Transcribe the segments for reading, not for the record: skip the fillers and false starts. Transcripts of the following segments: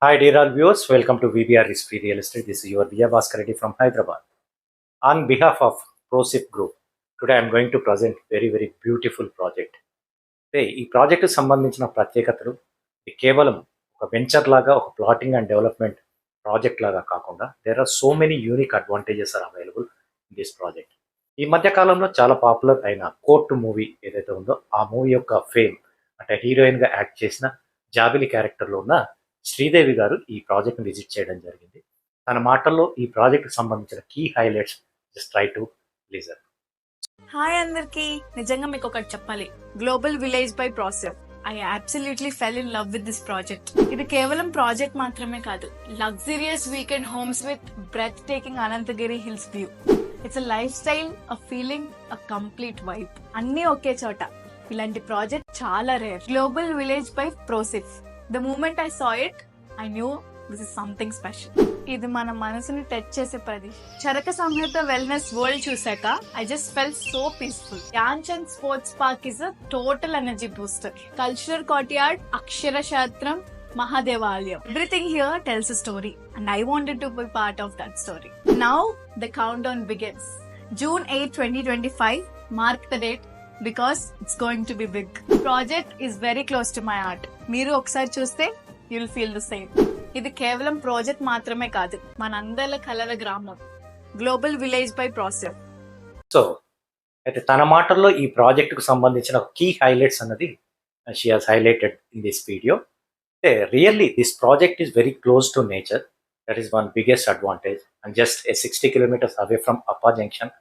Hi, dear all viewers. Welcome to VBR Risk-Free Real Estate. This is your Vijay Bhaskar Reddy from Hyderabad. On behalf of ProSip Group, today I am going to present very beautiful project. ఈ project సంబంధించిన ప్రత్యేకతలు ఇది కేవలం ఒక venture లాగా ఒక plotting and development project లాగా కాకుండా there are so many unique advantages are available in this project. ఈ మధ్య కాలంలో చాలా పాపులర్ అయిన కోర్టు మూవీ ఏదైతే ఉందో ఆ మూవీ యొక్క ఫేమ్ అంటే హీరోయిన్ గా యాక్ట్ చేసిన జాబిలి క్యారెక్టర్లో ఉన్న శ్రీదేవి గారు ఈ ప్రాజెక్ట్ని విజిట్ చేయడం జరిగింది. తన మాటల్లో ఈ ప్రాజెక్ట్కి సంబంధించిన key highlights just try to listen. Hi అందరికి, నిజంగా మీకు ఒకటి చెప్పాలి. Global village by process. I absolutely fell in love with this project. ఇది కేవలం ప్రాజెక్ట్ మాత్రమే కాదు, luxurious weekend homes with breath taking Ananthagiri hills view. It's a lifestyle, a feeling, a complete vibe. అన్ని ఒకే చోట. ఇలాంటి ప్రాజెక్ట్ చాలా rare. Global village by process. The moment I saw it, I knew this is something special. ఇది మన మనసుని touch చేసే ప్రదేశం. చరక సంహిత వెల్నెస్ వరల్డ్ చూసాక I just felt so peaceful. యాంచన్ sports park is a total energy booster. Cultural courtyard, అక్షర శాస్త్రం, మహాదేవాలయం. Everything here tells a story and I wanted to be part of that story. Now the countdown begins. June 8, 2025. Mark the date. Because it's going to be big. Project is very close to my heart. మీరు ఒకసారి చూస్తే you'll feel the same. ఇది కేవలం project మాత్రమే కాదు, మనందరి కలల గ్రామం. Global village by process. So అయితే తన మాటల్లో ఈ ప్రాజెక్టుకు సంబంధించిన కీ హైలైట్స్ అన్నది she has highlighted in this video. అంటే really this project is very close to nature. That is one biggest advantage and just 60 kilometers away from Appa junction.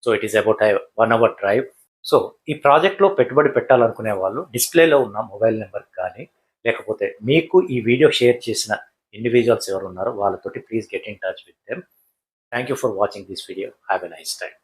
So it is about 1 hour drive. So ఈ ప్రాజెక్ట్లో పెట్టుబడి పెట్టాలనుకునే వాళ్ళు డిస్ప్లేలో ఉన్న mobile number కానీ లేకపోతే మీకు ఈ వీడియో షేర్ చేసిన ఇండివిజువల్స్ ఎవరు ఉన్నారో వాళ్ళతోటి please get in touch with them. Thank you for watching this video. Have a nice time.